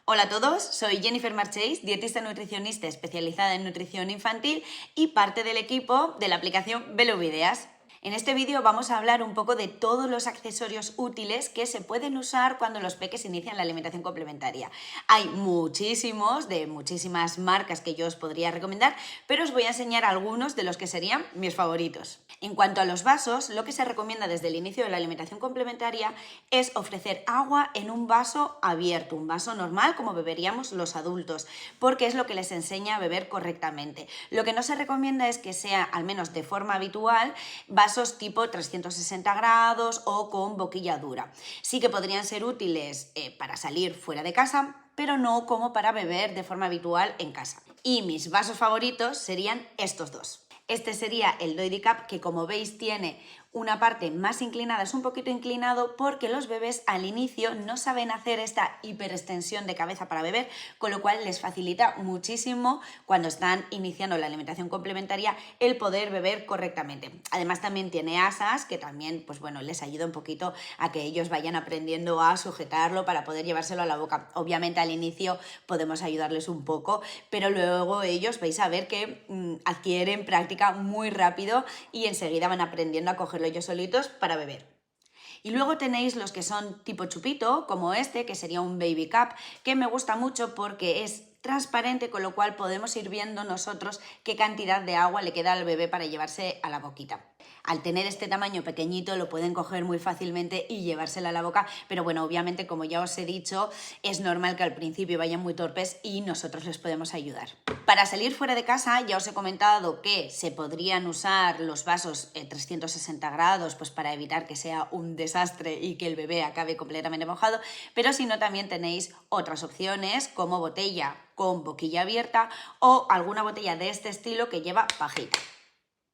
Hola a todos, soy Jennifer Marchés, dietista nutricionista especializada en nutrición infantil y parte del equipo de la aplicación Velovideas. En este vídeo vamos a hablar un poco de todos los accesorios útiles que se pueden usar cuando los peques inician la alimentación complementaria. Hay muchísimos, de muchísimas marcas que yo os podría recomendar, pero os voy a enseñar algunos de los que serían mis favoritos. En cuanto a los vasos, lo que se recomienda desde el inicio de la alimentación complementaria es ofrecer agua en un vaso abierto, un vaso normal como beberíamos los adultos, porque es lo que les enseña a beber correctamente. Lo que no se recomienda es que sea, al menos de forma habitual, vasos tipo 360 grados o con boquilla dura. Sí que podrían ser útiles para salir fuera de casa, pero no como para beber de forma habitual en casa. Y mis vasos favoritos serían estos dos. Este sería el Doily Cup, que como veis tiene una parte más inclinada, es un poquito inclinado porque los bebés al inicio no saben hacer esta hiperextensión de cabeza para beber, con lo cual les facilita muchísimo cuando están iniciando la alimentación complementaria el poder beber correctamente. Además también tiene asas que también pues bueno, les ayuda un poquito a que ellos vayan aprendiendo a sujetarlo para poder llevárselo a la boca. Obviamente al inicio podemos ayudarles un poco, pero luego ellos vais a ver que adquieren práctica muy rápido y enseguida van aprendiendo a cogerlo ellos solitos para beber. Y luego tenéis los que son tipo chupito, como este, que sería un baby cup, que me gusta mucho porque es transparente, con lo cual podemos ir viendo nosotros qué cantidad de agua le queda al bebé para llevarse a la boquita. Al tener este tamaño pequeñito lo pueden coger muy fácilmente y llevársela a la boca, pero bueno, obviamente como ya os he dicho, es normal que al principio vayan muy torpes y nosotros les podemos ayudar. Para salir fuera de casa ya os he comentado que se podrían usar los vasos 360 grados pues para evitar que sea un desastre y que el bebé acabe completamente mojado, pero si no también tenéis otras opciones como botella con boquilla abierta o alguna botella de este estilo que lleva pajita.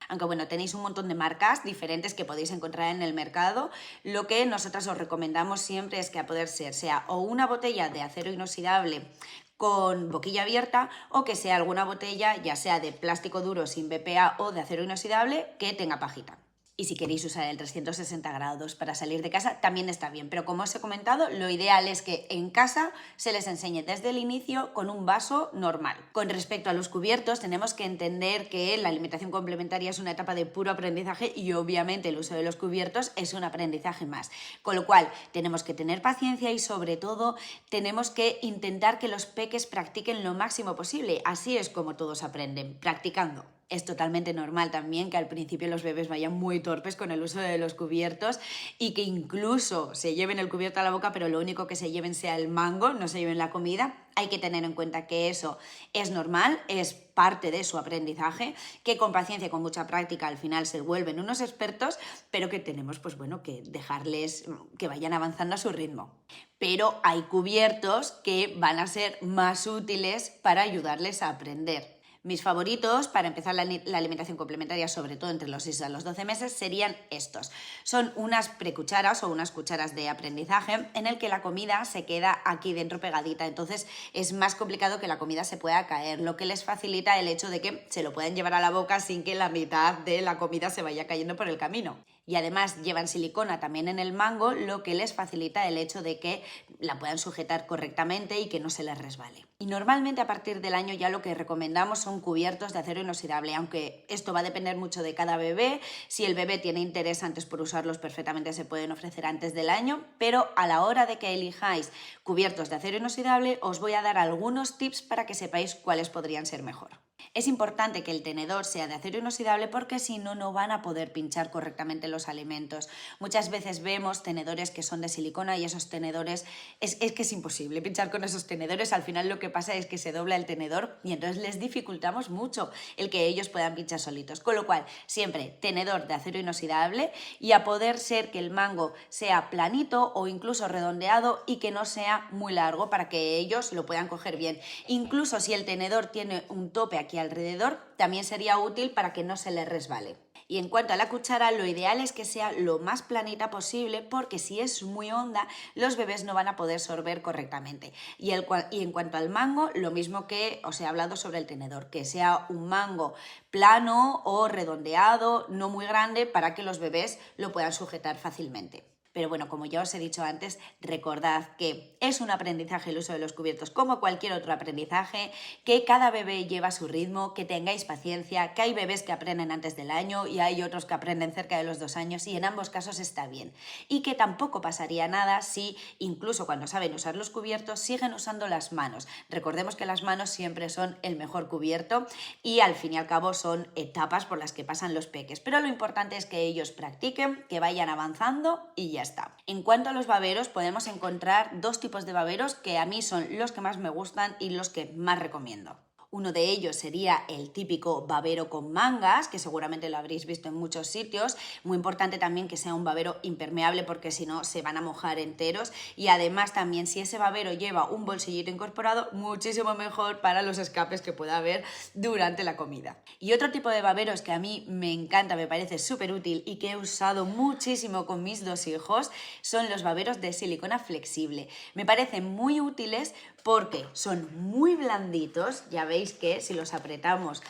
Aunque bueno, tenéis un montón de marcas diferentes que podéis encontrar en el mercado. Lo que nosotras os recomendamos siempre es que a poder ser, sea o una botella de acero inoxidable con boquilla abierta o que sea alguna botella ya sea de plástico duro sin BPA o de acero inoxidable que tenga pajita. Y si queréis usar el 360 grados para salir de casa, también está bien. Pero como os he comentado, lo ideal es que en casa se les enseñe desde el inicio con un vaso normal. Con respecto a los cubiertos, tenemos que entender que la alimentación complementaria es una etapa de puro aprendizaje y obviamente el uso de los cubiertos es un aprendizaje más. Con lo cual, tenemos que tener paciencia y sobre todo tenemos que intentar que los peques practiquen lo máximo posible. Así es como todos aprenden, practicando. Es totalmente normal también que al principio los bebés vayan muy torpes con el uso de los cubiertos y que incluso se lleven el cubierto a la boca, pero lo único que se lleven sea el mango, no se lleven la comida. Hay que tener en cuenta que eso es normal, es parte de su aprendizaje, que con paciencia y con mucha práctica al final se vuelven unos expertos, pero que tenemos pues bueno, que dejarles que vayan avanzando a su ritmo. Pero hay cubiertos que van a ser más útiles para ayudarles a aprender. Mis favoritos para empezar la alimentación complementaria, sobre todo entre los 6 a los 12 meses, serían estos. Son unas precucharas o unas cucharas de aprendizaje en el que la comida se queda aquí dentro pegadita, entonces es más complicado que la comida se pueda caer, lo que les facilita el hecho de que se lo puedan llevar a la boca sin que la mitad de la comida se vaya cayendo por el camino. Y además llevan silicona también en el mango, lo que les facilita el hecho de que la puedan sujetar correctamente y que no se les resbale. Y normalmente a partir del año ya lo que recomendamos son cubiertos de acero inoxidable, aunque esto va a depender mucho de cada bebé. Si el bebé tiene interés antes por usarlos, perfectamente se pueden ofrecer antes del año, pero a la hora de que elijáis cubiertos de acero inoxidable os voy a dar algunos tips para que sepáis cuáles podrían ser mejor. Es importante que el tenedor sea de acero inoxidable porque si no, no van a poder pinchar correctamente los alimentos. Muchas veces vemos tenedores que son de silicona y esos tenedores, es que es imposible pinchar con esos tenedores. Al final lo que pasa es que se dobla el tenedor y entonces les dificultamos mucho el que ellos puedan pinchar solitos. Con lo cual, siempre tenedor de acero inoxidable y a poder ser que el mango sea planito o incluso redondeado y que no sea muy largo para que ellos lo puedan coger bien. Incluso si el tenedor tiene un tope aquí alrededor, también sería útil para que no se les resbale. Y en cuanto a la cuchara, lo ideal es que sea lo más planita posible porque si es muy honda, los bebés no van a poder sorber correctamente. Y en cuanto al mango, lo mismo que os he hablado sobre el tenedor, que sea un mango plano o redondeado, no muy grande, para que los bebés lo puedan sujetar fácilmente. Pero bueno, como ya os he dicho antes, recordad que es un aprendizaje el uso de los cubiertos como cualquier otro aprendizaje, que cada bebé lleva su ritmo, que tengáis paciencia, que hay bebés que aprenden antes del año y hay otros que aprenden cerca de los 2 años y en ambos casos está bien. Y que tampoco pasaría nada si incluso cuando saben usar los cubiertos siguen usando las manos. Recordemos que las manos siempre son el mejor cubierto y al fin y al cabo son etapas por las que pasan los peques. Pero lo importante es que ellos practiquen, que vayan avanzando y ya está. En cuanto a los baberos, podemos encontrar 2 tipos de baberos que a mí son los que más me gustan y los que más recomiendo. Uno de ellos sería el típico babero con mangas, que seguramente lo habréis visto en muchos sitios. Muy importante también que sea un babero impermeable porque si no se van a mojar enteros. Y además también si ese babero lleva un bolsillito incorporado, muchísimo mejor para los escapes que pueda haber durante la comida. Y otro tipo de baberos que a mí me encanta, me parece súper útil y que he usado muchísimo con mis 2 hijos son los baberos de silicona flexible. Me parecen muy útiles porque son muy blanditos, ya veis que si los apretamos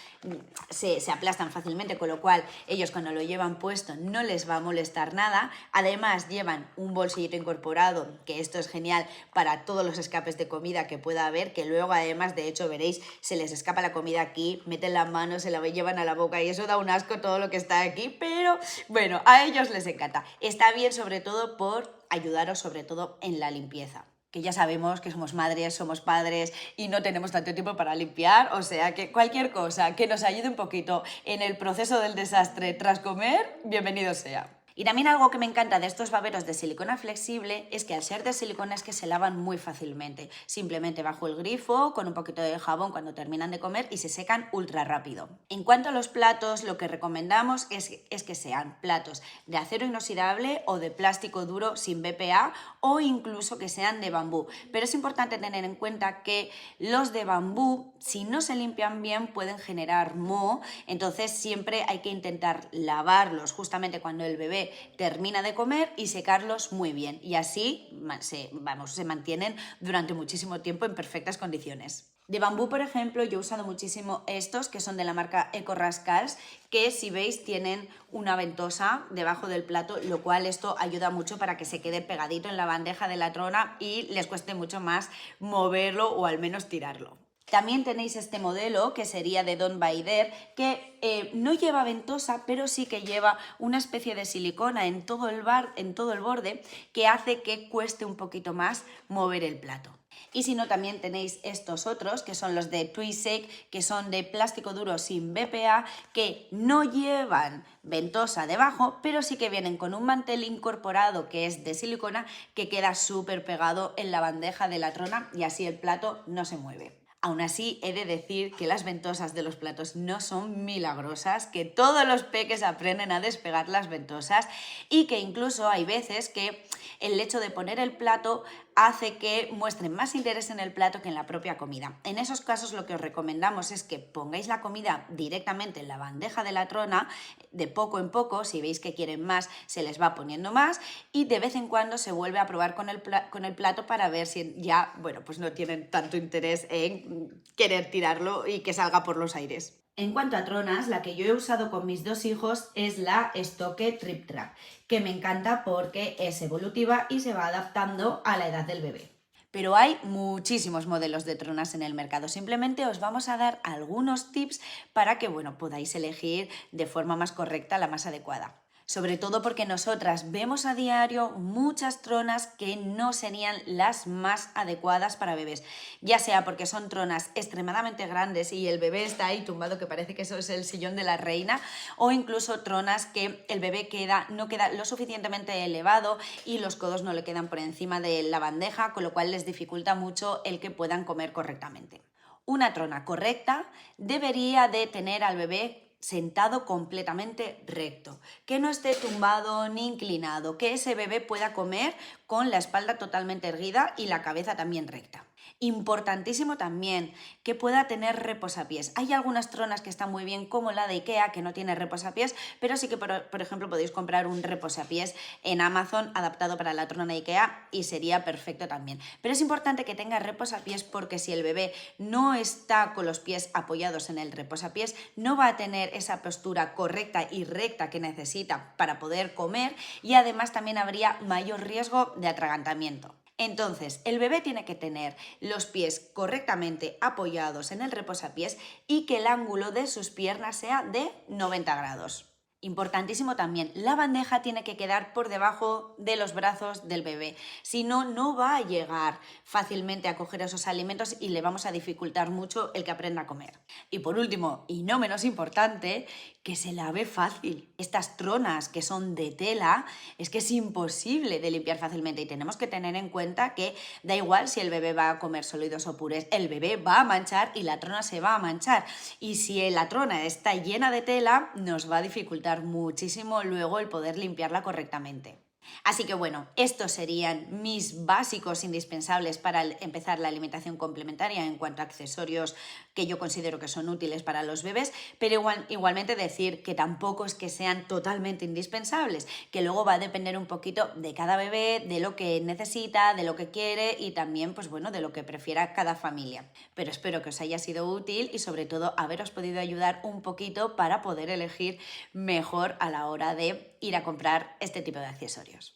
se aplastan fácilmente, con lo cual ellos cuando lo llevan puesto no les va a molestar nada. Además llevan un bolsillito incorporado, que esto es genial para todos los escapes de comida que pueda haber, que luego además de hecho veréis se les escapa la comida aquí, meten las manos, se la llevan a la boca y eso da un asco todo lo que está aquí, pero bueno, a ellos les encanta. Está bien sobre todo por ayudaros sobre todo en la limpieza, que ya sabemos que somos madres, somos padres y no tenemos tanto tiempo para limpiar, o sea que cualquier cosa que nos ayude un poquito en el proceso del desastre tras comer, bienvenido sea. Y también algo que me encanta de estos baberos de silicona flexible es que al ser de silicona es que se lavan muy fácilmente, simplemente bajo el grifo, con un poquito de jabón cuando terminan de comer y se secan ultra rápido. En cuanto a los platos, lo que recomendamos es que sean platos de acero inoxidable o de plástico duro sin BPA o incluso que sean de bambú. Pero es importante tener en cuenta que los de bambú, si no se limpian bien, pueden generar moho, entonces siempre hay que intentar lavarlos justamente cuando el bebé termina de comer y secarlos muy bien y así se mantienen durante muchísimo tiempo en perfectas condiciones. De bambú, por ejemplo, yo he usado muchísimo estos que son de la marca Eco Rascals, que si veis tienen una ventosa debajo del plato, lo cual esto ayuda mucho para que se quede pegadito en la bandeja de la trona y les cueste mucho más moverlo o al menos tirarlo. También tenéis este modelo que sería de Don Baider, que no lleva ventosa, pero sí que lleva una especie de silicona en todo el borde que hace que cueste un poquito más mover el plato. Y si no, también tenéis estos otros, que son los de Twisek, que son de plástico duro sin BPA, que no llevan ventosa debajo, pero sí que vienen con un mantel incorporado que es de silicona, que queda súper pegado en la bandeja de la trona y así el plato no se mueve. Aún así, he de decir que las ventosas de los platos no son milagrosas, que todos los peques aprenden a despegar las ventosas y que incluso hay veces que el hecho de poner el plato hace que muestren más interés en el plato que en la propia comida. En esos casos lo que os recomendamos es que pongáis la comida directamente en la bandeja de la trona, de poco en poco, si veis que quieren más, se les va poniendo más y de vez en cuando se vuelve a probar con el plato para ver si ya, bueno, pues no tienen tanto interés en querer tirarlo y que salga por los aires. En cuanto a tronas, la que yo he usado con mis 2 hijos es la Stokke Trip Trap, que me encanta porque es evolutiva y se va adaptando a la edad del bebé. Pero hay muchísimos modelos de tronas en el mercado. Simplemente os vamos a dar algunos tips para que, bueno, podáis elegir de forma más correcta la más adecuada. Sobre todo porque nosotras vemos a diario muchas tronas que no serían las más adecuadas para bebés, ya sea porque son tronas extremadamente grandes y el bebé está ahí tumbado que parece que eso es el sillón de la reina, o incluso tronas que el bebé no queda lo suficientemente elevado y los codos no le quedan por encima de la bandeja, con lo cual les dificulta mucho el que puedan comer correctamente. Una trona correcta debería de tener al bebé sentado completamente recto, que no esté tumbado ni inclinado, que ese bebé pueda comer con la espalda totalmente erguida y la cabeza también recta. Importantísimo también que pueda tener reposapiés. Hay algunas tronas que están muy bien, como la de IKEA, que no tiene reposapiés, pero sí que, por ejemplo, podéis comprar un reposapiés en Amazon adaptado para la trona de IKEA y sería perfecto también. Pero es importante que tenga reposapiés porque si el bebé no está con los pies apoyados en el reposapiés, no va a tener esa postura correcta y recta que necesita para poder comer y además también habría mayor riesgo de atragantamiento. Entonces, el bebé tiene que tener los pies correctamente apoyados en el reposapiés y que el ángulo de sus piernas sea de 90 grados. Importantísimo también, la bandeja tiene que quedar por debajo de los brazos del bebé, si no, no va a llegar fácilmente a coger esos alimentos y le vamos a dificultar mucho el que aprenda a comer. Y por último, y no menos importante, que se lave fácil. Estas tronas que son de tela, es que es imposible de limpiar fácilmente y tenemos que tener en cuenta que da igual si el bebé va a comer sólidos o purés, el bebé va a manchar y la trona se va a manchar. Y si la trona está llena de tela, nos va a dificultar muchísimo luego el poder limpiarla correctamente. Así que bueno, estos serían mis básicos indispensables para empezar la alimentación complementaria en cuanto a accesorios que yo considero que son útiles para los bebés, pero igualmente decir que tampoco es que sean totalmente indispensables, que luego va a depender un poquito de cada bebé, de lo que necesita, de lo que quiere y también, pues bueno, de lo que prefiera cada familia. Pero espero que os haya sido útil y sobre todo haberos podido ayudar un poquito para poder elegir mejor a la hora de ir a comprar este tipo de accesorios.